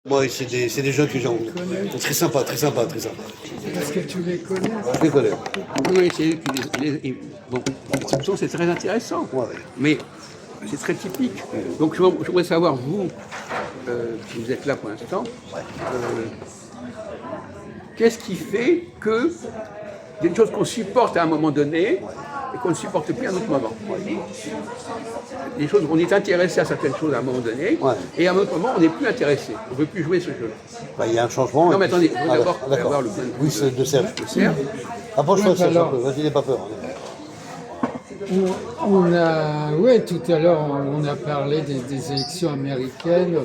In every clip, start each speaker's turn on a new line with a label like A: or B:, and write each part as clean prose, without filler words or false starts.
A: Moi, c'est des jeunes que j'ai rencontrés. Ils sont très sympas, très sympas, très sympas.
B: Parce que tu les connais.
A: Je les connais.
C: Oui, bon, les soupçons, c'est très intéressant,
A: Ouais.
C: mais c'est très typique. Donc, je voudrais savoir, vous, si vous êtes là pour l'instant, qu'est-ce qui fait que il y a une chose qu'on supporte à un moment donné et qu'on ne supporte plus à un autre moment. Des choses, on est intéressé à certaines choses à un moment donné, et à un autre moment, on n'est plus intéressé. On ne veut plus jouer ce jeu.
A: Bah, il y a un changement.
C: Non, mais attendez, je veux d'abord
A: d'accord.
C: avoir le point de vue
A: Oui, c'est de Serge.
C: Serge.
A: Approche-toi, Serge, un
B: alors-
A: peu. Vas-y, n'aie pas peur.
B: Oui, tout à l'heure, on a parlé des élections américaines.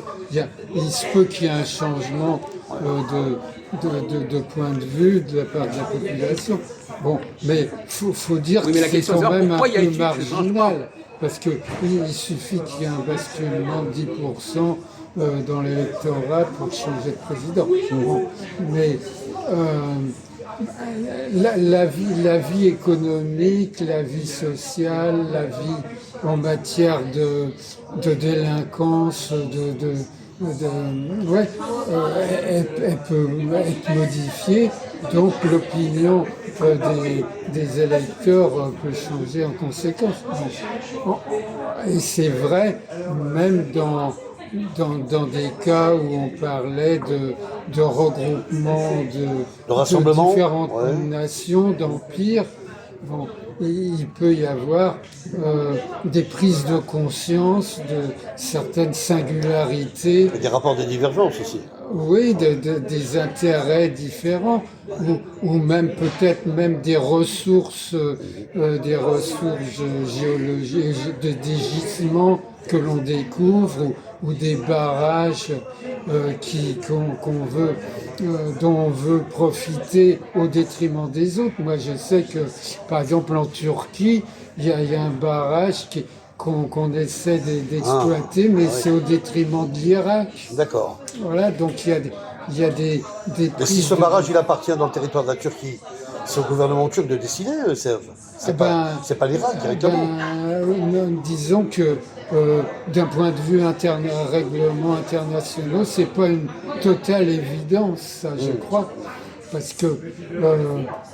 B: Il se peut qu'il y ait un changement de point de vue de la part de la population. Bon, mais faut dire
C: Oui, mais la
B: que c'est
C: question,
B: quand
C: c'est
B: même un
C: pourquoi il y a
B: peu
C: eu ce changement
B: marginal. Parce qu'il suffit qu'il y ait un basculement de 10% dans l'électorat pour changer de président. Bon, mais la vie économique, la vie sociale, la vie en matière de délinquance, elle peut être modifiée, donc l'opinion des électeurs peut changer en conséquence. Et c'est vrai, même dans des cas où on parlait de regroupement de
A: rassemblement,
B: différentes
A: ouais.
B: nations, d'empires, bon, il peut y avoir des prises de conscience de certaines singularités.
A: Il y a des rapports de divergence aussi.
B: Oui, des intérêts différents, ou même peut-être même des ressources géologiques, des gisements que l'on découvre, ou des barrages dont on veut profiter au détriment des autres. Moi, je sais que, par exemple, en Turquie, il y a un barrage qu'on essaie d'exploiter, mais c'est au détriment de l'Irak.
A: D'accord.
B: Voilà, donc il y a des
A: Mais si ce barrage il appartient dans le territoire de la Turquie, c'est au gouvernement turc de décider, Serge. C'est pas l'Irak directement.
B: Disons que d'un point de vue règlement international, c'est pas une totale évidence, ça, je crois, parce que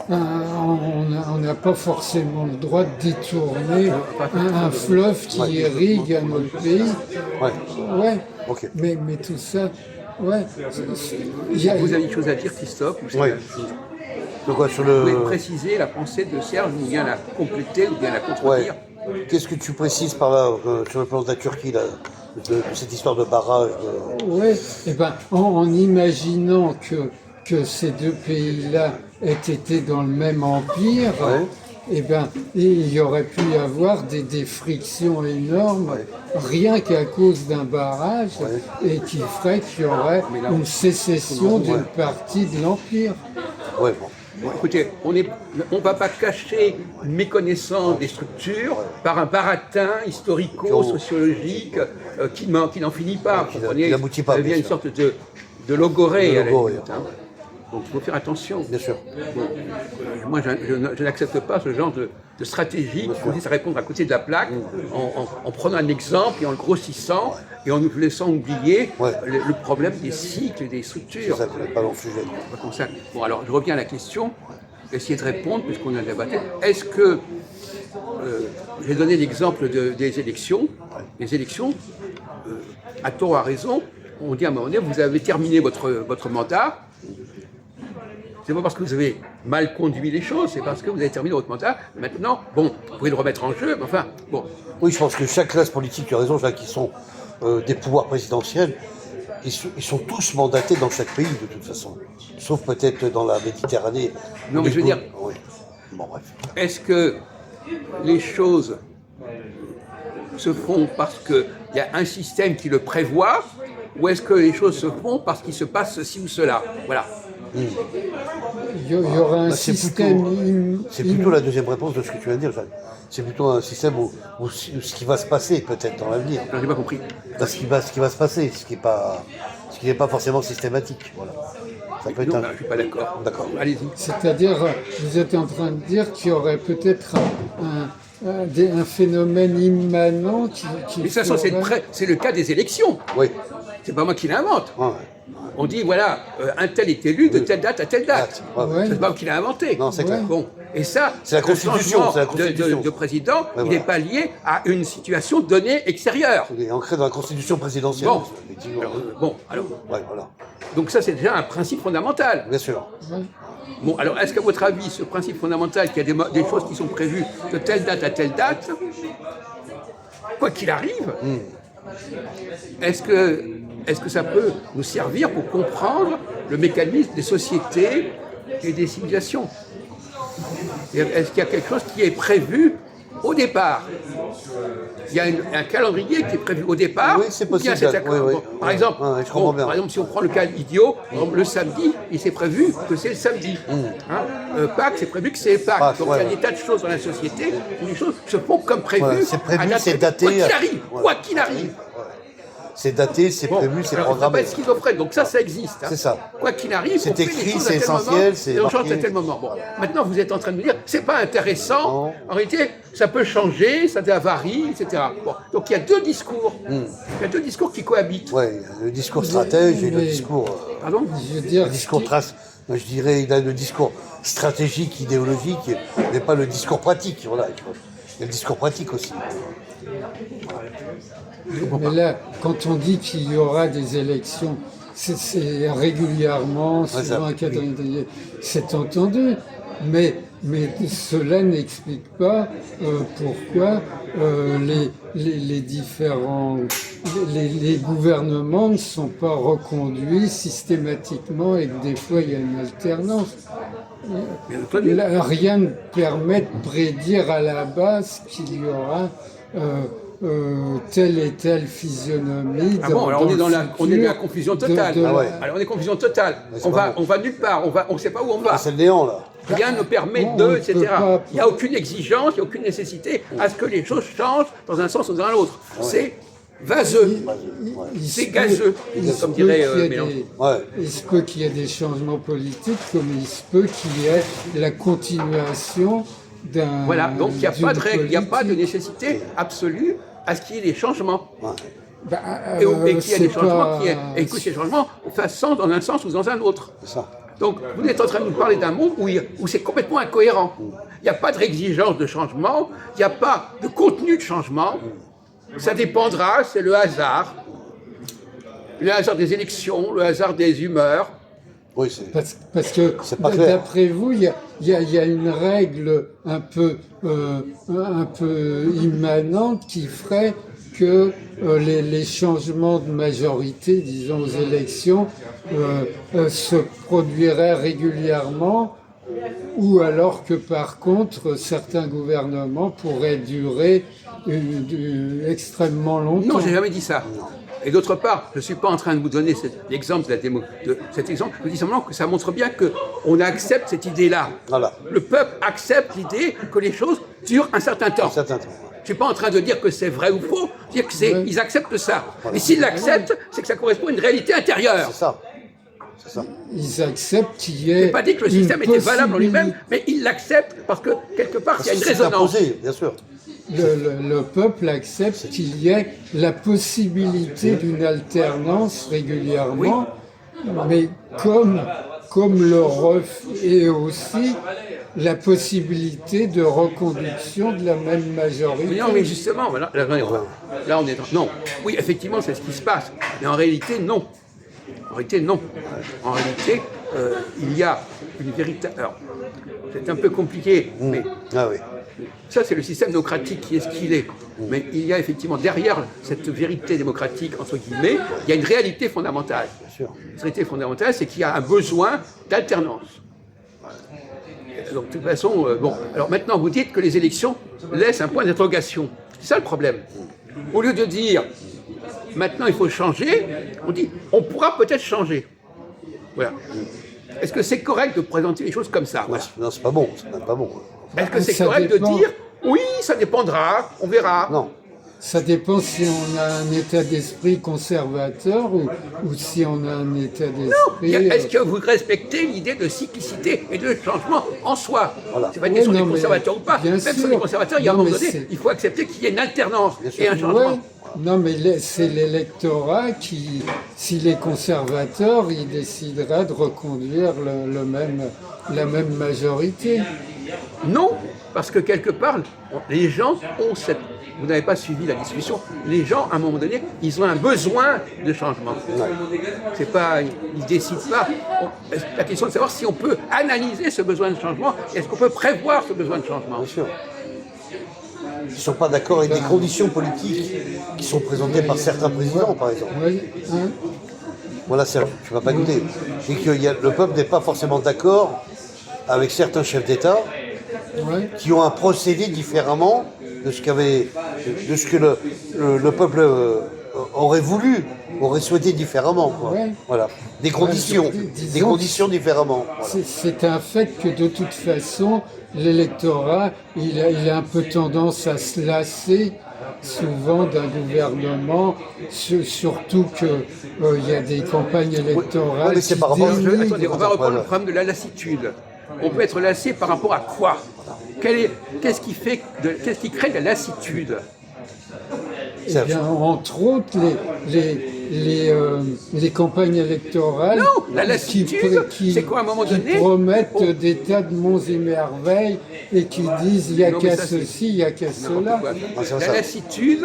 B: on n'a pas forcément le droit de détourner un fleuve qui irrigue un autre pays. Ouais.
A: Ok.
B: Mais tout ça, ouais.
C: Vous avez une chose à dire, Christophe, ou
A: Oui. De quoi sur le.
C: Vous pouvez préciser la pensée de Serge, ou bien la compléter, ou bien la contredire.
A: Qu'est-ce que tu précises par là, sur le plan de la Turquie, là, de cette histoire de barrage
B: Oui, en imaginant que ces deux pays-là aient été dans le même empire, il y aurait pu y avoir des frictions énormes, rien qu'à cause d'un barrage, et qui ferait qu'il y aurait une sécession d'une partie de l'empire.
A: Ouais, bon.
C: Bon, écoutez, on ne va pas cacher une méconnaissance des structures par un baratin historico-sociologique qui n'en finit pas. Vous comprenez,
A: qui n'aboutit pas,
C: ça devient
A: bien
C: une
A: sûr.
C: sorte de logorée, à la
A: logorée,
C: limite, hein. Donc il faut faire attention.
A: Bien sûr.
C: Bon, moi, je n'accepte pas ce genre de stratégie qui consiste à répondre à côté de la plaque en prenant un exemple et en le grossissant et en nous laissant oublier le problème des cycles et des structures.
A: C'est ça, pas dans le sujet.
C: Bon, alors je reviens à la question, essayer de répondre, puisqu'on a débattu. Est-ce que, j'ai donné l'exemple des élections, les élections, à tort ou à raison, on dit à un moment donné, vous avez terminé votre mandat. C'est pas parce que vous avez mal conduit les choses, c'est parce que vous avez terminé votre mandat. Maintenant, bon, vous pouvez le remettre en jeu, mais enfin, bon.
A: Oui, je pense que chaque classe politique, tu as raison, Jacques, qui sont des pouvoirs présidentiels, ils sont tous mandatés dans chaque pays, de toute façon. Sauf peut-être dans la Méditerranée.
C: Non, mais je veux dire,
A: oui. Bon, bref.
C: est-ce que les choses se font parce qu'il y a un système qui le prévoit, ou est-ce que les choses se font parce qu'il se passe ceci ou cela? Voilà.
B: Il y aura un système.
A: C'est plutôt la deuxième réponse de ce que tu viens de dire, Jacques. C'est plutôt un système où ce qui va se passer peut-être dans l'avenir.
C: Je n'ai pas compris.
A: Ce qui va se passer, ce qui n'est pas forcément systématique. Voilà. Ça peut être
C: Non, je ne suis pas d'accord.
A: D'accord.
C: Allez-y.
B: C'est-à-dire, vous êtes en train de dire qu'il y aurait peut-être un phénomène immanent qui
C: Mais de toute façon, c'est le cas des élections.
A: Oui.
C: c'est pas moi qui l'invente.
A: Ouais.
C: On dit, voilà, un tel est élu de telle date à telle date.
A: Ouais.
C: C'est pas moi qui l'ai inventé.
A: Non, c'est clair.
C: Bon. Et ça,
A: C'est la
C: le
A: Constitution,
C: changement
A: c'est la Constitution.
C: de président,
A: Ouais,
C: il
A: voilà.
C: n'est pas lié à une situation donnée extérieure.
A: Il est ancré dans la Constitution présidentielle.
C: Bon.
A: Effectivement.
C: Alors,
A: Ouais, voilà.
C: donc ça, c'est déjà un principe fondamental.
A: Bien sûr.
C: Bon, alors, est-ce qu'à votre avis, ce principe fondamental, qu'il y a des choses qui sont prévues de telle date à telle date, quoi qu'il arrive, est-ce que ça peut nous servir pour comprendre le mécanisme des sociétés et des civilisations? Est-ce qu'il y a quelque chose qui est prévu au départ? Il y a un calendrier qui est prévu au départ.
A: Oui, c'est
C: ou bien
A: possible.
C: c'est-
A: Oui, oui.
C: bon, par exemple,
A: Ouais, je comprends bien.
C: par exemple, si on prend le cas idiot, par exemple, le samedi, il s'est prévu que c'est le samedi. Hein, Pâques, c'est prévu que c'est Pâques.
A: Pâques,
C: Donc
A: ouais,
C: il y a des tas de choses dans la société où les choses se font comme prévu.
A: Ouais, c'est prévu,
C: à date
A: c'est
C: prévue,
A: daté.
C: Quoi qu'il arrive,
A: Ouais.
C: quoi qu'il arrive.
A: C'est daté, c'est
C: Bon,
A: prévu, c'est
C: alors, on
A: programmé.
C: s'appelle schizophrène, donc ça existe. Hein.
A: C'est ça.
C: Quoi qu'il arrive,
A: C'est
C: on fait
A: écrit,
C: les choses
A: c'est
C: à tel
A: essentiel,
C: moment,
A: c'est
C: et on chante
A: marqué.
C: à tel moment. Bon, maintenant vous êtes en train de me dire, c'est pas intéressant.
A: Non.
C: En réalité, ça peut changer, ça varie, etc. Bon, donc il y a deux discours. Il y a deux discours qui cohabitent.
A: Ouais, le discours stratège et le
B: Mais-
A: discours.
C: Pardon?
B: Je veux dire,
A: Le discours je dirais, il a le discours stratégique, idéologique, mais pas le discours pratique. Voilà. Il y a le discours pratique aussi.
B: mais là, quand on dit qu'il y aura des élections, c'est régulièrement,
A: ça,
B: suivant un calendrier, c'est entendu. Mais cela n'explique pas pourquoi les différents les gouvernements ne sont pas reconduits systématiquement et que des fois il y a une alternance.
C: Bien entendu.
B: Là, rien ne permet de prédire à la base qu'il y aura telle et telle physionomie.
C: Ah bon, alors on est dans la
B: futur
C: confusion totale.
B: de
A: Ah ouais.
C: Alors on est en confusion totale.
A: c'est
C: On
A: pas
C: va nulle part, on ne sait pas où on va.
A: C'est le néant, là.
C: Rien ne permet
B: on
C: de,
B: ne
C: etc.
B: peut pas-
C: Il n'y a aucune exigence, il n'y a aucune nécessité à ce que les choses changent dans un sens ou dans l'autre. C'est vaseux,
B: Il
C: c'est
B: se peut-
C: gazeux,
B: il se
C: comme
B: peut
C: dirait
B: qu'il y ait
C: Mélenchon.
A: Ouais.
B: Il se peut qu'il y ait des changements politiques, comme il se peut qu'il y ait la continuation d'un.
C: Voilà, donc il n'y a pas de
B: d'une
C: règle, il n'y a pas de
B: politique.
C: nécessité absolue à ce qu'il y ait des changements.
B: Bah,
C: Et qu'il y ait
B: c'est
C: des changements,
B: pas-
C: et que ces changements fassent sens dans un sens ou dans un autre.
A: C'est ça.
C: Donc, vous êtes en train de nous parler d'un monde où c'est complètement incohérent. Il n'y a pas de exigence de changement, il n'y a pas de contenu de changement. Ça dépendra, c'est le hasard. Le hasard des élections, le hasard des humeurs.
A: Oui, c'est.
B: Parce que
A: C'est pas clair.
B: d'après vous, il y a une règle un peu immanente qui ferait que les changements de majorité, disons aux élections, se produiraient régulièrement, ou alors que par contre certains gouvernements pourraient durer extrêmement longtemps.
C: Non, j'ai jamais dit ça. Et d'autre part, je ne suis pas en train de vous donner l'exemple de cet exemple. Je dis simplement que ça montre bien qu'on accepte cette idée-là.
A: Voilà.
C: Le peuple accepte l'idée que les choses durent un certain temps.
A: Un certain temps.
C: Je ne suis pas en train de dire que c'est vrai ou faux, je dis que ils acceptent ça. Et s'ils l'acceptent, c'est que ça correspond à une réalité intérieure.
A: C'est ça. C'est ça.
B: Ils acceptent qu'il y ait.
C: Je n'ai pas dit que le système
B: une
C: était valable en lui-même,
B: possibilité.
C: mais ils l'acceptent parce que quelque part, il y a une
A: C'est
C: résonance.
A: imposé, bien sûr.
B: Le peuple accepte qu'il y ait la possibilité d'une alternance régulièrement, mais comme le et aussi la possibilité de reconduction de la même majorité.
C: Non, mais justement, voilà, là on est dans... Non, oui, effectivement, c'est ce qui se passe. Mais en réalité, non. En réalité, non. En réalité, il y a une véritable... Alors, c'est un peu compliqué, mais
A: Ah oui.
C: ça, c'est le système démocratique qui est ce qu'il est. Mais il y a effectivement, derrière cette vérité démocratique, entre guillemets, il y a une réalité fondamentale.
A: Bien sûr.
C: La réalité fondamentale, c'est qu'il y a un besoin d'alternance. Donc, de toute façon, bon. Alors maintenant, vous dites que les élections laissent un point d'interrogation. C'est ça le problème. Au lieu de dire, maintenant il faut changer, on dit, on pourra peut-être changer. Voilà. Est-ce que c'est correct de présenter les choses comme ça? Voilà.
A: Non, c'est pas bon. C'est même pas bon.
C: Est-ce que c'est
B: Ça
C: correct
B: dépend.
C: de dire, oui, ça dépendra, on verra?
A: Non.
B: Ça dépend si on a un état d'esprit conservateur ou si on a un état d'esprit...
C: Est-ce que vous respectez l'idée de cyclicité et de changement en soi?
A: Voilà.
C: C'est pas une question
B: Oui,
C: des
B: non, mais
C: conservateurs ou pas.
B: bien
C: Même sur
B: sûr.
C: les conservateurs, il y a un
B: Non,
C: moment
B: mais
C: donné,
B: c'est-
C: il faut accepter qu'il y ait une alternance
A: Bien sûr.
C: et un changement.
B: Ouais, Non, mais c'est l'électorat qui, s'il est conservateur, il décidera de reconduire la même majorité.
C: Non, parce que quelque part, les gens ont cette... Vous n'avez pas suivi la discussion. Les gens, à un moment donné, ils ont un besoin de changement. C'est pas, ils décident pas. La question est de savoir si on peut analyser ce besoin de changement. Est-ce qu'on peut prévoir ce besoin de changement?
A: Bien sûr. Ils ne sont pas d'accord avec des conditions politiques qui sont présentées par certains présidents, par exemple.
B: Oui, hein.
A: Voilà, tu ne vas pas goûter. Et que le peuple n'est pas forcément d'accord avec certains chefs d'État
B: Ouais.
A: qui ont un procédé différemment de ce que le peuple aurait voulu, aurait souhaité différemment. Quoi.
B: Ouais.
A: Voilà. Des conditions,
B: disons
A: des conditions différemment. Voilà.
B: C'est un fait que de toute façon, l'électorat, il a un peu tendance à se lasser souvent d'un gouvernement, surtout qu'il y a des campagnes électorales.
A: Oui, mais c'est
B: qui
A: par rapport à-
B: dénigrent-
C: Attendez, on va reprendre le problème de la lassitude. On peut être lassé par rapport à quoi? Qu'est-ce qui crée de la lassitude?
B: Eh bien, entre autres, les campagnes électorales
C: Non, la lassitude, c'est quoi, à un moment
B: qui
C: donné,
B: promettent des tas de monts et merveilles et qui disent il n'y a
C: Non, mais
B: qu'à
C: ça, c'est
B: ceci, il n'y a qu'à cela.
A: c'est
C: La
A: ça.
C: lassitude,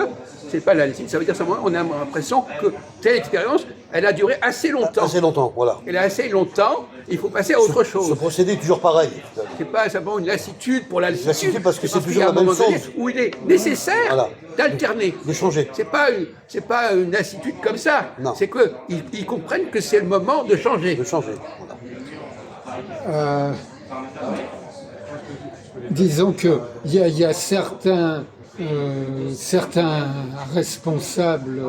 C: c'est pas la lassitude, ça veut dire simplement on a l'impression que telle expérience, elle a duré assez longtemps.
A: Assez longtemps, voilà.
C: Elle a assez longtemps, il faut passer à autre
A: Ce
C: chose.
A: procédé est toujours pareil.
C: C'est pas simplement une lassitude pour la lassitude.
A: Lassitude parce que c'est
C: qu'il y
A: toujours
C: a
A: la
C: un moment
A: même
C: donné
A: chose.
C: où il est nécessaire
A: Voilà.
C: d'alterner.
A: De changer.
C: C'est pas une lassitude comme ça.
A: Non.
C: C'est qu'ils comprennent que c'est le moment de changer.
A: De changer. Voilà.
B: Disons qu'il y a certains responsables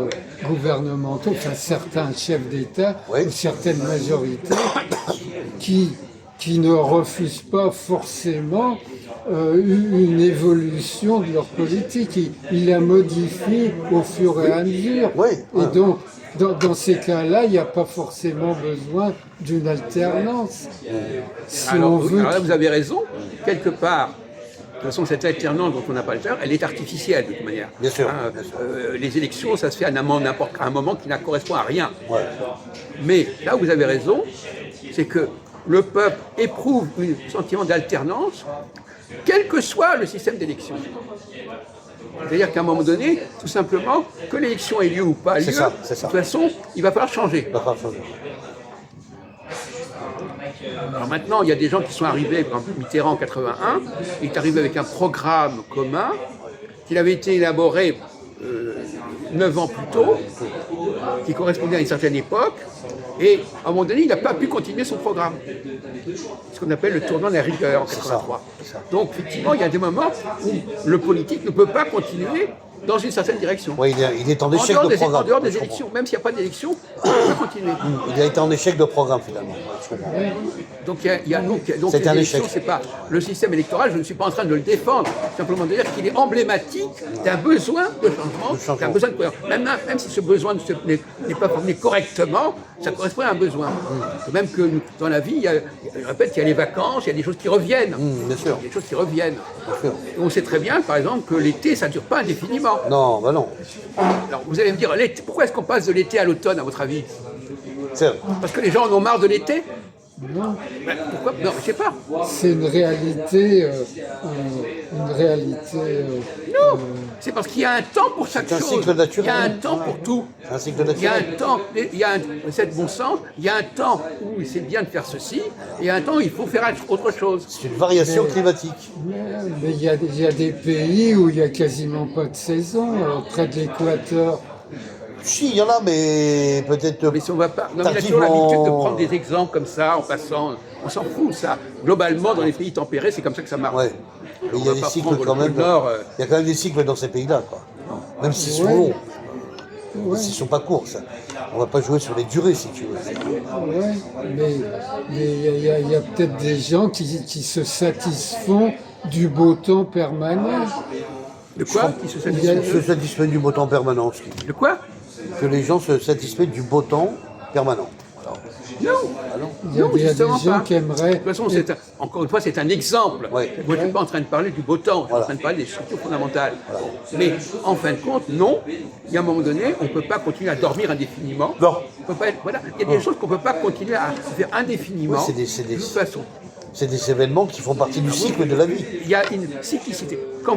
B: gouvernementaux, enfin certains chefs d'État,
A: Oui.
B: ou certaines majorités, qui ne refusent pas forcément une évolution de leur politique. Ils la modifient au fur et à mesure.
A: Oui,
B: Et
A: oui.
B: donc, dans ces cas-là, il n'y a pas forcément besoin d'une alternance. Si
C: Alors,
B: on veut
C: là, vous avez raison. Quelque part, de toute façon, cette alternance dont on n'a pas le temps, elle est artificielle de toute manière.
A: Bien sûr,
C: Hein,
A: bien sûr.
C: Les élections, ça se fait à un moment qui ne correspond à rien.
A: Ouais.
C: Mais là où vous avez raison, c'est que le peuple éprouve un sentiment d'alternance, quel que soit le système d'élection. C'est-à-dire qu'à un moment donné, tout simplement, que l'élection ait lieu ou pas lieu,
A: C'est ça.
C: de toute façon, il va falloir changer.
A: Il va falloir changer.
C: Alors maintenant, il y a des gens qui sont arrivés, par exemple Mitterrand en 81, il est arrivé avec un programme commun, qu'il avait été élaboré 9 ans plus tôt, qui correspondait à une certaine époque, et à un moment donné, il n'a pas pu continuer son programme. Ce qu'on appelle le tournant de la rigueur en 83. Donc effectivement, il y a des moments où le politique ne peut pas continuer dans une certaine direction.
A: Ouais, il est en
C: En
A: échec
C: dehors
A: de
C: des,
A: programme.
C: en dehors des
A: Je comprends.
C: élections, même s'il n'y a pas d'élection, il peut continuer.
A: Il a été en échec de programme finalement. Ouais, je comprends.
C: Donc, donc
A: C'est
C: les
A: un
C: élections,
A: échec.
C: c'est pas le système électoral. Je ne suis pas en train de le défendre. Simplement de dire qu'il est emblématique d'un besoin de changement, d'un besoin de cohérence. Même si ce besoin n'est pas formulé correctement, ça correspond à un besoin. De même que dans la vie, je répète, il y a les vacances, il y a des choses qui reviennent.
A: Bien sûr.
C: Il y a des choses qui reviennent.
A: Bien sûr.
C: Et on sait très bien, par exemple, que l'été, ça ne dure pas indéfiniment.
A: Non, bah non.
C: Alors vous allez me dire, pourquoi est-ce qu'on passe de l'été à l'automne, à votre avis?
A: C'est vrai.
C: Parce que les gens en ont marre de l'été?
B: Non,
C: Ben, pourquoi? Non, je sais pas.
B: c'est une réalité.
C: Non, c'est parce qu'il y a un temps pour chaque
A: C'est un
C: chose.
A: cycle naturel.
C: Il y a un temps pour tout.
A: C'est un cycle
C: Il y a
A: naturel.
C: un temps, c'est de bon sens, il y a un temps où c'est bien de faire ceci, et il y a un temps où il faut faire autre chose.
A: C'est une variation climatique.
B: Mais il y a des pays où il n'y a quasiment pas de saison, près de l'équateur.
A: Si, il y en a, mais peut-être.
C: Mais si on va pas. Non, mais il a toujours
A: tardivement.
C: l'habitude de prendre des exemples comme ça, en passant. On s'en fout, ça. Globalement, dans les pays tempérés, c'est comme ça que ça marche.
A: Ouais. Mais il y
C: On
A: a
C: va
A: des
C: pas
A: cycles
C: prendre
A: quand
C: le
A: même.
C: Nord,
A: Il y a quand même des cycles dans ces pays-là, quoi. Même s'ils sont
B: Ouais.
A: longs.
B: Ouais,
A: S'ils sont pas courts, ça. On va pas jouer sur les durées, si tu veux.
B: ouais, mais il y a peut-être des gens qui se satisfont du beau temps permanent.
C: De quoi qui se
B: Il y a-
C: satisfait
A: Se satisfait du beau temps permanent, ce qui dit.
C: De quoi?
A: Que les gens se satisfait du beau temps permanent.
C: Non,
B: Il y a des
C: justement
B: gens
C: pas.
B: qui aimeraient...
C: De toute façon, encore une fois, c'est un exemple.
A: Ouais.
C: Moi, je ne suis pas en train de parler du beau temps, je suis en train de parler des structures fondamentales. Mais en fin de compte, non, il y a un moment donné, on ne peut pas continuer à dormir indéfiniment.
A: Non.
C: On peut pas voilà. Il y a des choses qu'on ne peut pas continuer à faire indéfiniment.
A: Ouais, c'est des-
C: de toute façon.
A: C'est des événements qui font partie du cycle de la vie.
C: Il y a une cyclicité. Quand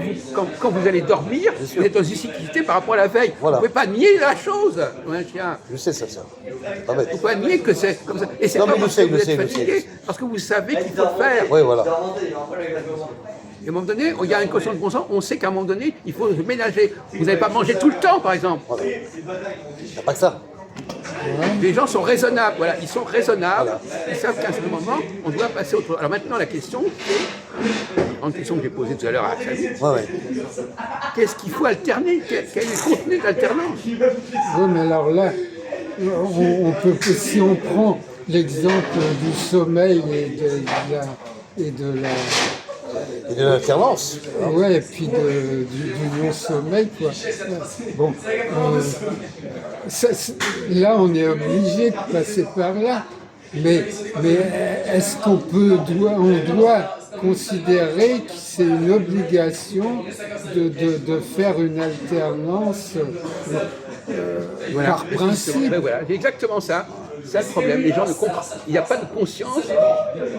C: vous allez dormir, vous êtes dans une cyclicité par rapport à la veille.
A: Voilà.
C: Vous ne pouvez pas nier la chose. Comme un chien.
A: Je sais ça. C'est pas bête.
C: Vous ne pouvez pas nier que c'est comme ça. Et c'est
A: Non,
C: pas
A: mais je
C: parce
A: sais,
C: que vous
A: je
C: êtes
A: sais, je
C: fatigué,
A: sais.
C: parce que vous savez qu'il faut le faire.
A: Oui, voilà.
C: Et à un moment donné, il y a une conscience de bon sens, on sait qu'à un moment donné, il faut se ménager. Vous n'allez pas manger tout le temps, par exemple.
A: Il n'y a pas que ça.
C: Les gens sont raisonnables, voilà, ils sont raisonnables, ils savent qu'à un certain moment, on doit passer autre chose. Alors maintenant, la question, c'est, une question que j'ai posée tout à l'heure à Samy,
A: Ouais.
C: qu'est-ce qu'il faut alterner? Quel est le contenu d'alternance?
B: Oui, mais alors là, on peut, si on prend l'exemple du sommeil et de
A: l'alternance.
B: ouais, et puis du non-sommeil, quoi. Bon, là, on est obligé de passer par là. Mais est-ce qu'on on doit considérer que c'est une obligation de faire une alternance par principe?
C: Voilà, c'est exactement ça. C'est ça le problème. Les gens ne comprennent. Il n'y a pas de conscience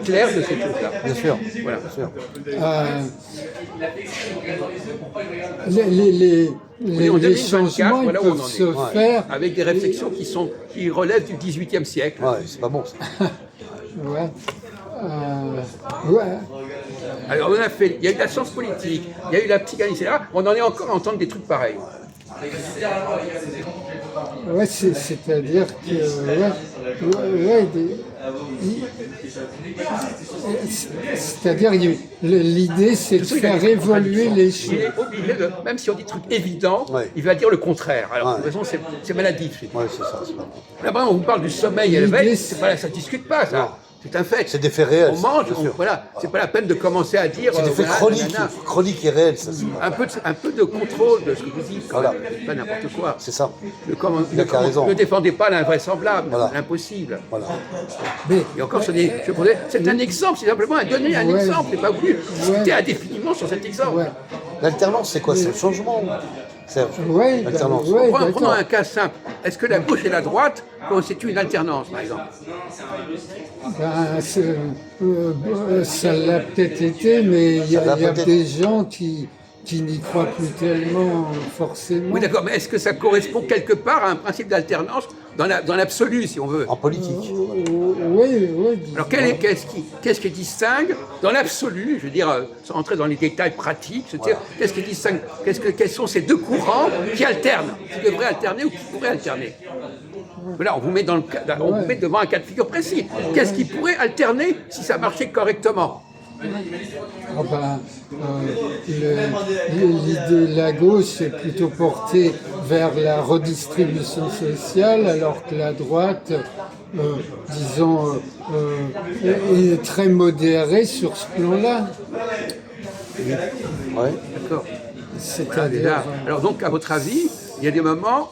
C: claire de ces choses-là.
A: Bien sûr.
C: Voilà.
A: Bien sûr.
B: Les changements
C: voilà
B: ils
C: où on
B: peuvent
C: en est.
B: se faire
C: Avec des réflexions qui relèvent du XVIIIe siècle.
A: Ouais, c'est pas bon ça.
B: Ouais. Ouais.
C: Alors il y a eu la science politique, il y a eu la psychanalyse, etc. On en est encore à entendre des trucs pareils.
B: Ouais, c'est-à-dire que c'est-à-dire l'idée c'est de faire évoluer les choses.
C: Il est obligé de, même si on dit des trucs évidents,
A: Ouais.
C: il va dire le contraire. Alors
A: Ouais.
C: de toute façon c'est maladif.
A: Ouais, c'est ça. C'est pas bon.
C: Là bas on vous parle du sommeil et le
B: L'idée,
C: veille,
B: c'est-
C: ça ne discute pas ça.
A: Non.
C: C'est un fait.
A: C'est des faits réels.
C: On mange,
A: bien sûr.
C: voilà. C'est pas la peine de commencer à dire.
A: C'est des faits
C: voilà,
A: chroniques,
C: nanana.
A: chroniques et réels, ça. C'est
C: Un peu de contrôle de ce que vous dites.
A: Voilà.
C: Pas n'importe quoi.
A: c'est ça.
C: Ne
A: raison.
C: ne défendez pas l'invraisemblable,
A: Voilà.
C: l'impossible.
A: Voilà.
B: Mais
C: Et encore, c'est un exemple, c'est simplement à donner un
B: Ouais.
C: exemple. Je n'ai pas voulu discuter
B: Ouais.
C: indéfiniment sur cet exemple.
B: ouais,
A: L'alternance, c'est quoi? C'est le changement, Serge.
B: ouais,
A: L'alternance.
B: ouais,
C: Prenons
B: d'accord.
C: un cas simple. Est-ce que la gauche et la droite constituent une alternance, par exemple?
B: Ça l'a peut-être été, mais il y
A: Ça l'a
B: a
A: peut-être.
B: des gens qui n'y croient plus tellement forcément.
C: Oui, d'accord, mais est-ce que ça correspond quelque part à un principe d'alternance dans l'absolu, si on veut?
A: En politique.
B: Oui.
C: Alors, qu'est-ce qui distingue, dans l'absolu, je veux dire, sans entrer dans les détails pratiques, c'est-à-dire, qu'est-ce qui distingue, quels sont ces deux courants qui alternent, qui devraient alterner ou qui pourraient alterner? Voilà, on vous met devant un cas de figure précis. Qu'est-ce qui pourrait alterner si ça marchait correctement?
B: Ah ben, l'idée, la gauche est plutôt portée vers la redistribution sociale, alors que la droite, disons, est très modérée sur ce plan-là.
A: Ouais.
C: D'accord.
B: C'est-à-dire,
C: Là, alors donc, à votre avis, il y a des moments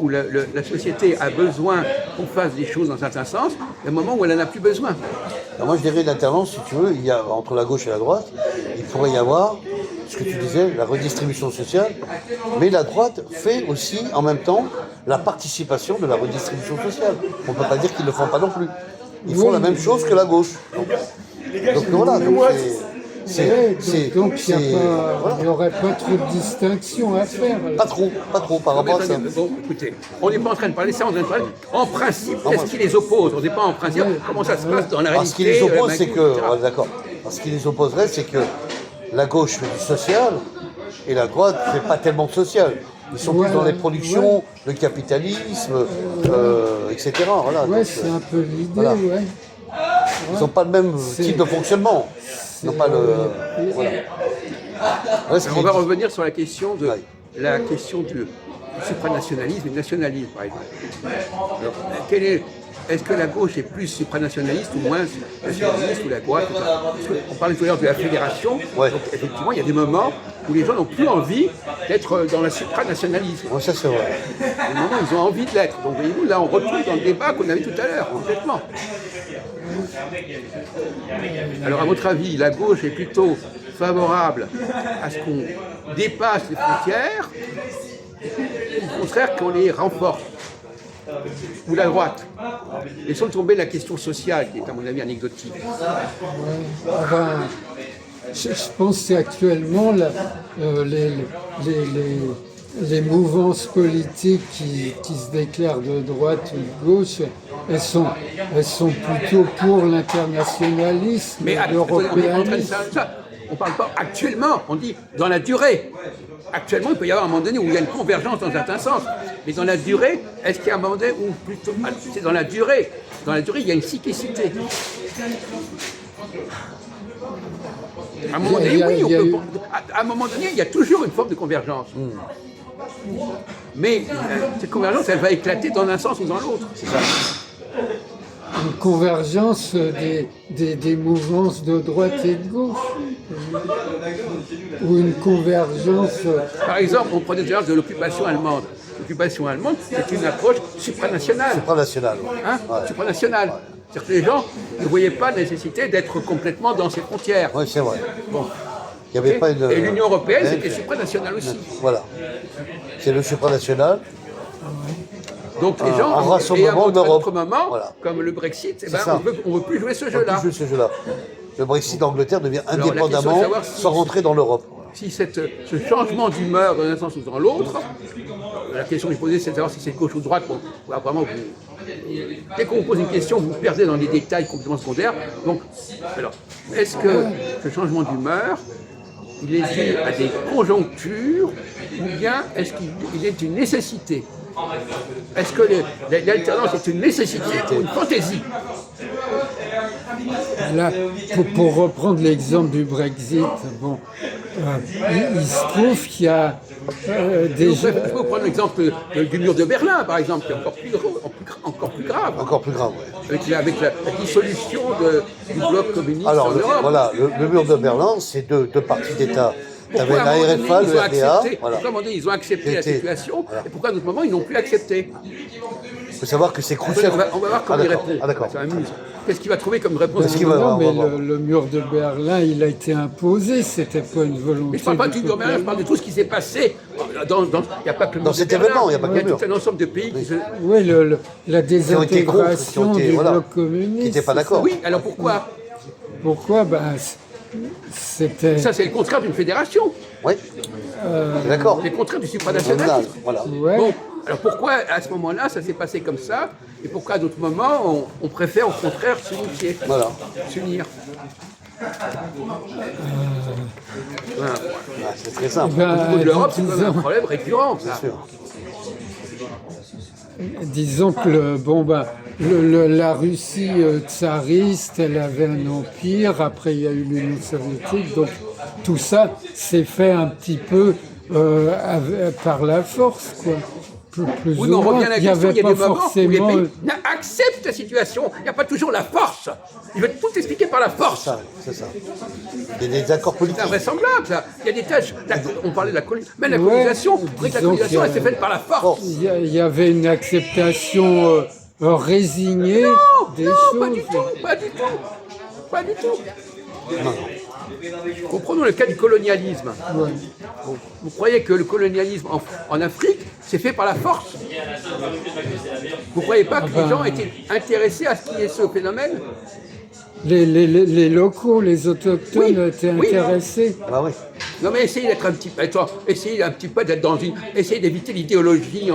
C: où la société a besoin qu'on fasse des choses dans un certain sens, et des moments où elle n'en a plus besoin.
A: Alors moi, je dirais l'alternance, si tu veux, il y a entre la gauche et la droite, il pourrait y avoir ce que tu disais, la redistribution sociale, mais la droite fait aussi en même temps la participation de la redistribution sociale. On ne peut pas dire qu'ils ne le font pas non plus. Ils font
B: Oui.
A: la même chose que la gauche. Donc voilà,
B: donc il
A: voilà.
B: n'y aurait pas trop de distinction à faire.
A: Pas trop par rapport à ça.
C: Bon, écoutez, on n'est pas en train de parler de ça, on est en train de parler en principe, qu'est-ce qui les oppose? On n'est pas en principe, comment ça se passe dans la
A: Alors, ce qui
C: réalité.
A: les oppose, c'est que,
C: etc.
A: ouais, d'accord. Alors, ce qui les opposerait, c'est que la gauche fait du social et la droite ne fait pas tellement de social. Ils sont plus dans les productions, le capitalisme, etc. Voilà.
B: Ouais,
A: Donc,
B: c'est un peu l'idée,
A: voilà.
B: ouais.
A: ils n'ont pas le même type de fonctionnement. Ils n'ont pas le. Voilà. Ouais, ce qui
C: On
A: est
C: va
A: dit.
C: revenir sur la question
A: Ouais.
C: du supranationalisme et du nationalisme, par exemple. Alors, est-ce que la gauche est plus supranationaliste ou moins nationaliste ou la droite? On parlait tout à l'heure de la fédération.
A: Ouais.
C: Donc, effectivement, il y a des moments où les gens n'ont plus envie d'être dans le supranationalisme.
A: Bon, ça c'est vrai.
C: Au moment où ils ont envie de l'être. Donc voyez-vous, là on retrouve dans le débat qu'on avait tout à l'heure, complètement. Alors à votre avis, la gauche est plutôt favorable à ce qu'on dépasse les frontières, ou au contraire qu'on les renforce, ou la droite. Laissons tomber la question sociale, qui est à mon avis anecdotique.
B: Enfin, je pense qu'actuellement, les mouvances politiques qui se déclarent de droite ou de gauche, elles sont plutôt pour l'internationalisme,
C: Mais
B: l'européanisme.
C: on ne parle pas actuellement, on dit dans la durée. Actuellement, il peut y avoir un moment donné où il y a une convergence dans un certain sens. Mais dans la durée, est-ce qu'il y a un moment donné où plutôt. C'est dans la durée. Dans la durée, il y a une cyclicité. À un moment donné, à un moment donné, il y a toujours une forme de convergence. Mais cette convergence, elle va éclater dans un sens ou dans l'autre. C'est ça.
B: Une convergence des mouvances de droite et de gauche, ou une convergence.
C: Par exemple, on prenait déjà de l'occupation allemande. L'occupation allemande, c'est une approche supranationale.
A: Supranational. Ouais.
C: Hein,
A: Ouais.
C: supranationale. C'est-à-dire que les gens ne voyaient pas la nécessité d'être complètement dans ces frontières.
A: Oui, c'est vrai.
C: Bon.
A: Il n'y avait pas une.
C: Et l'Union européenne, c'était supranational aussi.
A: Voilà. C'est le supranational.
C: Donc les gens,
A: un rassemblement
C: et à un
A: d'Europe.
C: autre moment,
A: Voilà.
C: comme le Brexit, eh ben,
A: ça.
C: on ne veut plus jouer ce
A: On peut
C: jeu-là.
A: plus jouer ce jeu-là. Le Brexit d'Angleterre devient
C: Alors, la question est de
A: indépendamment
C: savoir si-
A: sans rentrer dans l'Europe.
C: Si ce changement d'humeur dans un sens ou dans l'autre, la question que je posais, c'est de savoir si c'est gauche ou droite. Bon, apparemment, dès qu'on vous pose une question, vous vous perdez dans des détails complètement secondaires. Donc, alors, est-ce que ce changement d'humeur, il est dû à des conjonctures ou bien est-ce qu'il est une nécessité? Est-ce que l'alternance est une nécessité ou une fantaisie?
B: Là, pour reprendre l'exemple du Brexit, bon, il se trouve qu'il y a déjà.
C: Je peux prendre l'exemple du mur de Berlin, par exemple, qui est encore plus grave.
A: Encore plus grave, ouais.
C: Avec la dissolution du bloc communiste
A: Alors,
C: en Europe.
A: voilà, le mur de Berlin, c'est deux parties d'État. Tu avais
C: Pourquoi, à un moment
A: la
C: donné,
A: RFA,
C: ils
A: le
C: ont
A: RDA.
C: accepté,
A: Voilà.
C: pourquoi, à un moment donné, ils ont accepté la situation,
A: Voilà.
C: et pourquoi à d'autres moments ils n'ont plus accepté?
A: Il faut savoir que c'est crucial.
C: On va voir comment il répond.
A: Ah, d'accord.
C: Ça m'amuse. Qu'est-ce qu'il va trouver comme réponse?
A: Qu'est-ce qu'il va-
B: Non,
A: on
B: mais
A: va voir.
B: le mur de Berlin, il a été imposé, c'était pas une volonté.
C: Mais je ne parle pas du mur de Berlin, je parle de tout ce qui s'est passé. Il n'y a pas que le mur
A: Dans
C: de
A: cet
C: Berlin,
A: événement, il y a pas que le mur.
C: tout un ensemble de pays qui se...
B: Oui, la
A: Qui ont été contre,
B: désintégration
A: qui ont été-
B: du
A: voilà,
B: bloc communiste.
A: qui n'étaient pas d'accord.
C: Oui, alors pourquoi?
B: Pourquoi c'était.
C: Ça, c'est le contraire d'une fédération.
A: Oui. C'est d'accord.
C: C'est le contraire du supranationalisme.
A: Voilà.
B: Ouais.
C: Bon, alors pourquoi à ce moment-là ça s'est passé comme ça et pourquoi à d'autres moments on préfère au contraire s'unifier,
A: Voilà.
C: s'unir? Voilà.
A: Ah, c'est très simple.
C: Au niveau de l'Europe, c'est quand même un
B: disons,
C: problème récurrent. Ça.
A: Bien sûr.
B: disons que la Russie tsariste, elle avait un empire, après il y a eu l'Union soviétique, donc tout ça s'est fait un petit peu par la force, quoi. Plus
C: Oui,
B: ou
C: mais on
B: moins.
C: revient à la
B: Il n'y
C: question,
B: avait
C: il y a
B: pas
C: des moments où les
B: forcément.
C: pays acceptent la situation. Il n'y a pas toujours la force. Ils veulent tout expliquer par la force.
A: Ça, c'est ça. Il y a des accords
C: C'est
A: politiques.
C: invraisemblable, ça. Il y a des tâches. On parlait de la colonisation. Même la
B: Ouais,
C: colonisation, vous voyez que la
B: disons
C: colonisation,
B: qu'il y
C: elle
B: a-
C: s'est faite par la force.
B: Il y avait une acceptation résignée des
C: Non,
B: choses.
C: pas du tout, pas du tout. Pas du tout. Comprenons le cas du colonialisme.
B: Ouais.
C: Vous croyez que le colonialisme en Afrique, c'est fait par la force? Vous ne croyez pas que les gens étaient intéressés à ce qu'il y ait ce phénomène?
B: Les locaux, les autochtones
C: Oui,
B: étaient
C: oui.
B: intéressés.
A: Ah oui.
C: Non mais essayez d'être un petit peu, essayez un petit peu d'être dans une, essayez d'éviter l'idéologie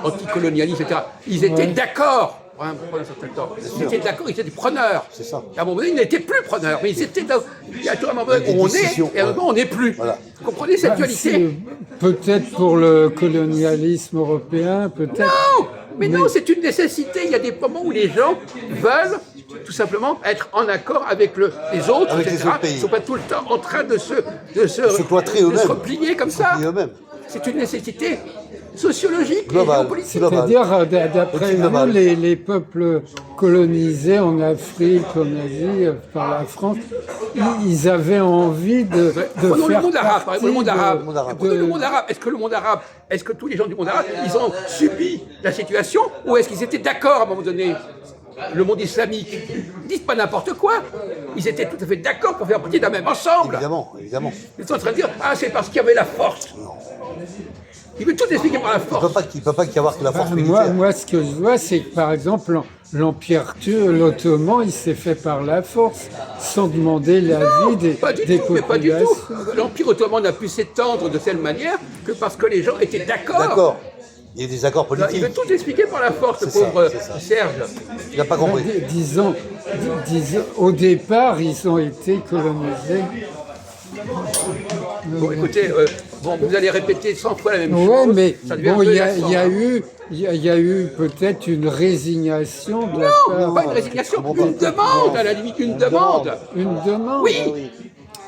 C: anticolonialiste, etc. Ils étaient d'accord. Pendant un certain temps. Ils étaient d'accord, ils étaient preneurs.
A: C'est ça.
C: Et à un moment donné, ils n'étaient plus preneurs, mais ils étaient il y a toujours un moment donné
A: Des
C: où on
A: décisions,
C: est et à un moment on n'est plus.
A: Voilà.
C: Vous comprenez cette dualité?
B: Peut-être pour le colonialisme européen, peut-être.
C: Non, mais non, c'est une nécessité. Il y a des moments où les gens veulent tout simplement être en accord avec les autres,
A: Avec les
C: etc.
A: autres pays.
C: Ils ne sont pas tout le temps en train de se
A: cloîtrer
C: de
A: eux-mêmes.
C: se replier comme ça.
A: Et eux-mêmes.
C: C'est une nécessité. sociologique
A: Global.
C: et géopolitique.
A: Global.
B: C'est-à-dire, d'après
A: Politique
B: vous,
A: globale.
B: les peuples colonisés en Afrique, en Asie, par la France, ils avaient envie de
C: Prenons le
B: faire
C: monde arabe, par
B: partie
C: exemple, le monde arabe.
A: Le monde arabe.
C: Prenons le monde arabe. Est-ce que tous les gens du monde arabe, ils ont subi la situation ou est-ce qu'ils étaient d'accord à un moment donné? Le monde islamique, ils disent pas n'importe quoi. Ils étaient tout à fait d'accord pour faire partie d'un même ensemble.
A: Évidemment, évidemment.
C: Ils sont en train de dire ah c'est parce qu'il y avait la force. Il veut tout expliquer par la
A: Il
C: force.
A: ne peut pas y avoir que la force militaire.
B: Moi, ce que je vois, c'est que, par exemple, l'Empire l'Ottoman, il s'est fait par la force, sans demander l'avis des
C: Pas du tout, mais pas du
B: populations.
C: tout. L'Empire ottoman n'a pu s'étendre de telle manière que parce que les gens étaient d'accord.
A: D'accord. Il y a des accords
C: Il
A: politiques.
C: veut tout expliquer par la force, le
A: C'est ça,
C: pauvre
A: c'est ça.
C: Serge.
A: Il n'a pas compris.
B: Disons, au départ, ils ont été colonisés.
C: Bon, écoutez, bon, vous allez répéter 100 fois la même
B: Oui,
C: chose.
B: mais
C: ça devient
B: bon,
C: un peu
B: il
C: lassant,
B: y a
C: hein.
B: eu peut-être une résignation de la
C: Non,
B: part.
C: pas une résignation,
A: comprends
C: une
A: pas.
C: demande, à la limite, une demande.
B: Une demande.
C: Oui,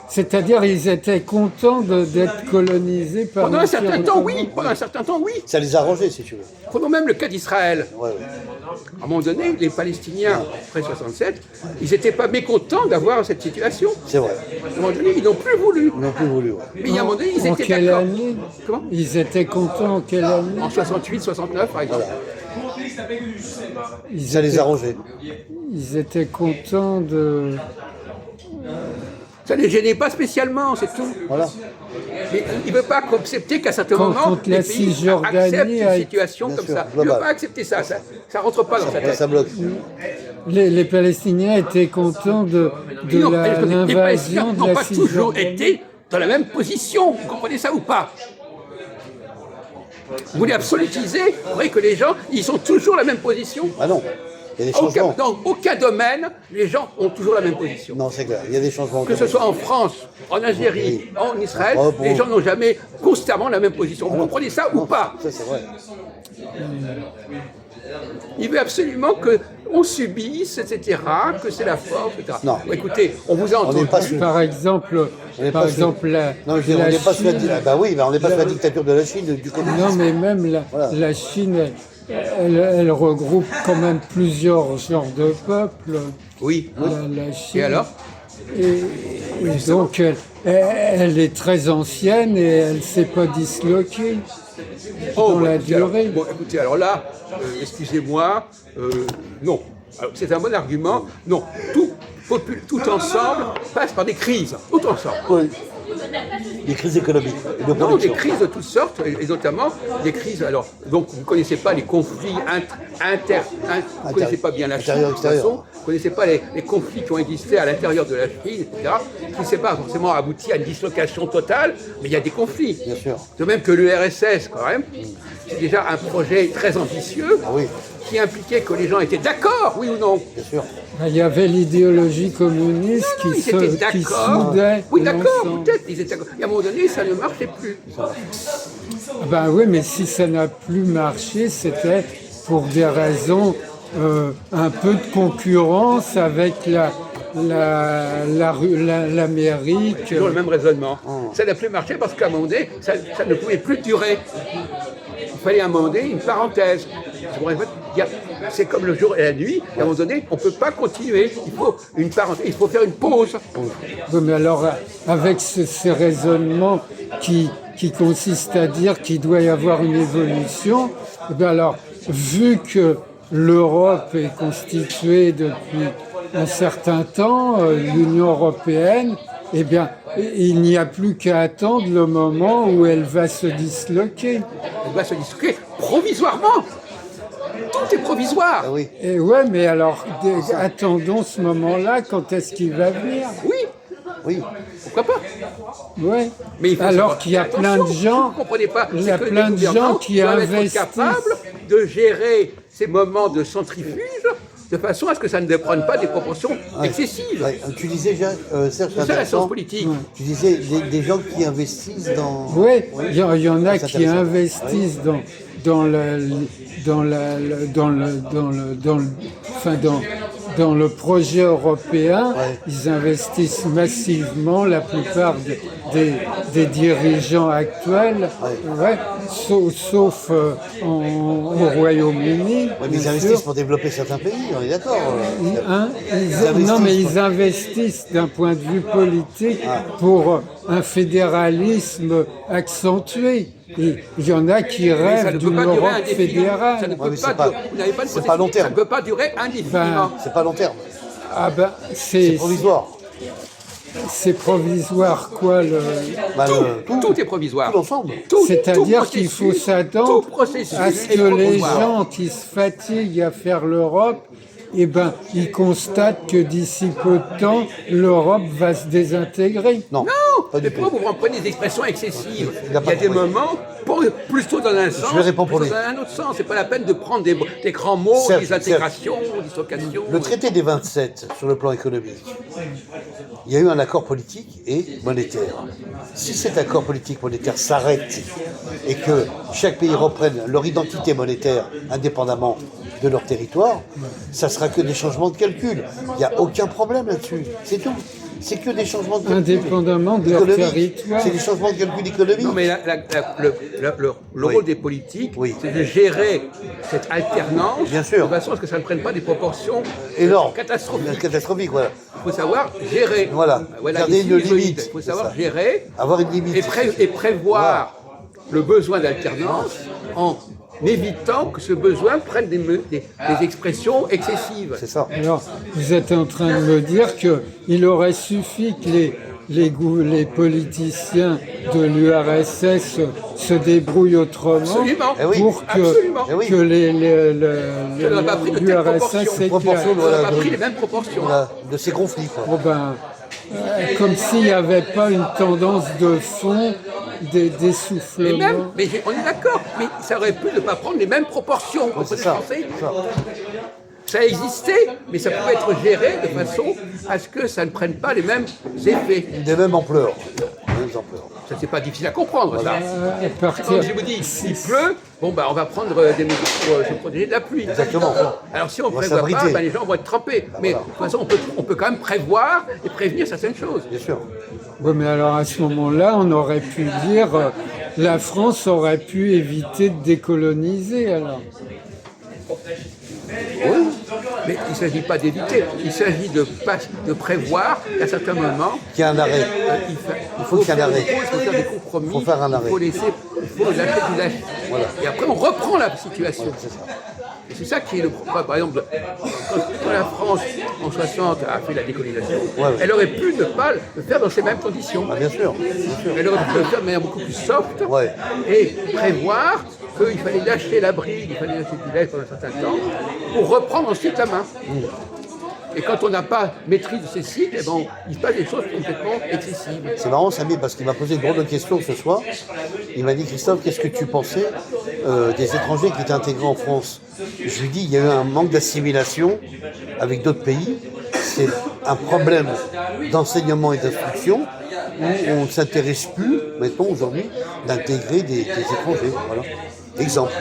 B: C'est-à-dire, ils étaient contents d'être colonisés par.
C: pendant un
B: l'Empire
C: certain temps,
B: ottoman.
C: oui. Pendant un certain temps, oui.
A: Ça les a arrangés, si tu veux.
C: Prenons même le cas d'Israël.
A: Ouais, ouais.
C: À un moment donné, les Palestiniens, après 67, ils n'étaient pas mécontents d'avoir cette situation.
A: C'est vrai.
C: À un moment donné, ils n'ont plus voulu.
A: Ils n'ont plus voulu. Ouais.
C: Mais il y a un moment donné, ils
B: En
C: étaient
B: quelle
C: d'accord.
B: année
C: Comment
B: Ils étaient contents en quelle année
C: En 68, 69, par exemple.
A: Ça les a arrangés.
B: Ils étaient contents de.
C: Ça ne les gênait pas spécialement, c'est tout.
A: Voilà.
C: Mais il ne veut pas accepter qu'à certains
B: Quand-
C: moments,
B: quand la
C: les pays
B: Cisjordanie
C: acceptent
B: a
C: une
B: été-
C: situation
A: Bien
C: comme
A: sûr,
C: ça. Il ne veut
A: global.
C: pas accepter ça. Ça ne rentre pas dans sa
A: Là,
C: tête.
A: ça bloque.
B: Les Palestiniens étaient contents de
C: Non, les
B: l'invasion
C: Palestiniens
B: de
C: n'ont
B: la
C: pas toujours
B: Cisjordanie.
C: été dans la même position. Vous comprenez ça ou pas? Vous voulez absolutiser? Vous voyez que les gens, ils sont toujours la même position?
A: Ah non. Il y a des changements.
C: Dans aucun domaine, les gens ont toujours la même position.
A: Non, c'est clair. Il y a des changements.
C: Que ce soit en France, en Algérie, en Israël,
A: Oh, bon.
C: les gens n'ont jamais constamment la même position. Vous comprenez ça ou pas?
A: Ça, c'est vrai.
C: Il veut absolument qu'on subisse, etc., que c'est la force, etc.
A: Non.
C: Bon, écoutez, on vous a
A: On n'est
C: entendu.
A: pas sous.
B: Par exemple,
A: On n'est pas sous- Non, je veux dire, on n'est pas sous la. Bah oui, bah on n'est pas sous la dictature de la Chine, du communisme.
B: Non, mais même
A: Voilà.
B: la Chine, elle regroupe quand même plusieurs genres de peuples.
C: Oui.
B: La Chine.
C: Et alors?
B: Et donc, elle est très ancienne et elle ne s'est pas disloquée dans la durée.
C: Bon, écoutez, alors là, excusez-moi, non. Alors, c'est un bon argument. Non, tout ensemble passe par des crises. Tout ensemble.
A: Oui. Des crises économiques, de
C: Non, des
A: production.
C: crises de toutes sortes, et notamment des crises. Alors, donc, vous ne connaissez pas les conflits vous ne connaissez pas bien la Chine, de toute
A: Intérieur,
C: façon, vous ne connaissez pas les conflits qui ont existé à l'intérieur de la Chine, etc., qui ne s'est pas forcément abouti à une dislocation totale, mais il y a des conflits.
A: Bien sûr.
C: De même que l'URSS, quand même, c'est déjà un projet très ambitieux,
A: Ah oui,
C: qui impliquait que les gens étaient d'accord, oui ou non.
A: bien sûr.
B: Il y avait l'idéologie communiste
C: Ils
B: qui
C: étaient
B: soudait.
C: d'accord. Oui, d'accord,
B: l'ensemble.
C: peut-être. Ils étaient d'accord. Et à un moment donné, ça ne marchait plus.
B: Ben oui, mais si ça n'a plus marché, c'était pour des raisons un peu de concurrence avec l'Amérique.
C: Toujours le même raisonnement. Ça n'a plus marché parce qu'à un moment donné, ça ne pouvait plus durer. Il fallait à un moment donné une parenthèse. C'est comme le jour et la nuit, et à un moment donné, on ne peut pas continuer. Il faut une parenthèse, il faut faire une pause.
B: Oui, mais alors, avec ces raisonnements qui consistent à dire qu'il doit y avoir une évolution, eh bien alors, vu que l'Europe est constituée depuis un certain temps, l'Union européenne, eh bien, il n'y a plus qu'à attendre le moment où elle va se disloquer.
C: Elle doit se discuter provisoirement. Tout est provisoire.
A: Ah oui.
B: Et ouais, mais alors, attendons ce moment-là, quand est-ce qu'il va venir?
C: Oui,
A: Oui.
C: pourquoi pas.
B: Ouais.
C: Mais il faut
B: Alors
C: savoir
B: qu'il y a
C: faire
B: plein de
C: attention.
B: gens,
C: Vous ne comprenez pas.
B: il y a
C: c'est que
B: plein
C: les
B: de gens
C: gouvernants
B: qui
C: doivent être
B: investissent.
C: capables de gérer ces moments de centrifuge de façon à ce que ça ne prenne pas des proportions excessives.
A: Ouais. Tu disais, Serge,
C: C'est ça la
A: intéressant.
C: science politique.
A: Tu disais des gens qui investissent dans.
B: Oui, il y en a
A: C'est
B: qui
A: intéressant.
B: investissent dans le projet européen,
A: Ouais.
B: ils investissent massivement, la plupart des dirigeants actuels, ouais, sauf au Royaume-Uni.
A: Ouais, mais
B: bien
A: ils investissent
B: sûr.
A: pour développer certains pays, on est d'accord.
B: Hein,
A: investissent,
B: non, mais
A: quoi.
B: ils investissent d'un point de vue politique pour un fédéralisme accentué. Et il y en a qui
C: Mais ça
B: rêvent
C: ne peut
B: d'une
C: pas durer
B: Europe
C: indéfiniment.
B: fédérale.
C: Ça ne
A: Ouais, mais
C: peut
A: c'est
C: pas
A: pas-
C: durer. Vous n'avez pas de
A: c'est pas
C: processus,
A: long terme.
C: Ça ne peut pas durer indéfiniment.
A: C'est pas long terme,
B: Ah ben,
A: c'est provisoire.
B: c'est provisoire quoi le...
A: Bah,
C: Tout est provisoire.
A: tout l'ensemble.
B: C'est-à-dire
C: tout
B: qu'il faut
C: processus-
B: s'attendre
C: tout processus
B: à ce
C: est
B: que les
C: provisoire.
B: gens qui se fatiguent à faire l'Europe, eh ben, ils constatent que d'ici peu de temps, l'Europe va se désintégrer.
A: Non,
C: Non,
A: pas du
C: mais
A: tout.
C: pourquoi vous reprenez des expressions excessives?
A: Il
C: Il
A: n'a
C: y
A: pas
C: a des
A: compris.
C: moments, plutôt dans un sens,
A: vais répondre pour
C: plutôt
A: lui.
C: dans un autre sens. C'est pas la peine de prendre des grands mots,
A: Certes,
C: des intégrations, dislocations.
A: Le traité des 27 sur le plan économique, il y a eu un accord politique et monétaire. Si cet accord politique monétaire s'arrête et que chaque pays reprenne leur identité monétaire indépendamment de leur territoire, ça sera que des changements de calcul. Il n'y a aucun problème là-dessus. C'est tout. C'est que des changements de calcul.
B: Indépendamment de leur
A: Économiques.
B: territoire.
A: C'est des changements de calcul économiques.
C: Non, mais le
A: Oui.
C: rôle des politiques,
A: Oui.
C: c'est de gérer cette alternance
A: Bien sûr.
C: de façon à ce que ça ne prenne pas des proportions
A: Énorme.
C: catastrophiques.
A: Catastrophique, voilà.
C: Il faut savoir gérer.
A: Voilà. Garder
C: ici,
A: une
C: les solides.
A: limite,
C: Il faut
A: c'est
C: savoir
A: ça.
C: gérer
A: Avoir une limite.
C: et prévoir le besoin d'alternance en évitant que ce besoin prenne des expressions excessives.
A: C'est ça.
B: Alors, vous êtes en train de me dire qu'il aurait suffi que les politiciens de l'URSS se débrouillent autrement
C: Absolument.
A: Eh oui.
B: pour
C: Absolument.
A: Eh oui.
B: que
C: Ça n'aurait pas pris de telles
B: l'URSS
C: proportions.
A: Proportion,
B: éclate.
C: On n'a
A: voilà,
C: pas
A: de-
C: pris les mêmes proportions.
A: Voilà, de ces conflits, quoi.
B: Bon ben, comme s'il n'y avait pas une tendance de fond d'essoufflement.
C: On est d'accord, mais ça aurait pu ne pas prendre les mêmes proportions. Vous
A: C'est
C: comprenez
A: ça.
C: ce que je
A: c'est ça.
C: Ça existait, mais ça pouvait être géré de façon à ce que ça ne prenne pas les mêmes effets.
A: Des mêmes ampleurs. Des mêmes ampleurs.
C: Ça, c'est pas difficile à comprendre, ça.
B: À partir-
C: Comme je vous dis, il pleut, bon, bah, on va prendre des mesures pour se protéger de la pluie.
A: Exactement.
C: Alors, si on ne
A: On va
C: prévoit pas,
A: s'abriter.
C: bah, les gens vont être trempés. Mais de toute façon, on peut quand même prévoir et prévenir certaines choses.
A: Bien sûr.
B: Oui, mais alors à ce moment-là, on aurait pu dire la France aurait pu éviter de décoloniser alors.
C: Mais il ne s'agit pas d'éviter, il s'agit de prévoir qu'à certains moments,
A: Qu'il y ait un arrêt.
C: il
A: faut qu'il y ait un arrêt.
C: Il faut faire des compromis,
A: Il faut faire un arrêt.
C: il faut lâcher du lâcher.
A: Voilà.
C: Et après, on reprend la situation.
A: C'est ça.
C: Et c'est ça qui est le problème. Par exemple, quand la France, en 60, a fait la décolonisation,
A: Ouais.
C: elle aurait pu ne pas le faire dans ces mêmes conditions.
A: Ah, bien sûr. Bien sûr.
C: Elle aurait pu le faire de manière beaucoup plus soft
A: Ouais.
C: et prévoir qu'il fallait lâcher la bride, il fallait lâcher du lait pendant un certain temps pour reprendre ensuite la main. Et quand on n'a pas maîtrise de ces cycles, eh ben, il se passe des choses complètement excessives.
A: C'est marrant, Samy, parce qu'il m'a posé une drôle de question ce soir. Il m'a dit, Christophe, qu'est-ce que tu pensais des étrangers qui étaient intégrés en France? Je lui dis, il y a eu un manque d'assimilation avec d'autres pays. C'est un problème d'enseignement et d'instruction où on ne s'intéresse plus, mettons aujourd'hui, d'intégrer des étrangers. Voilà. Exemple.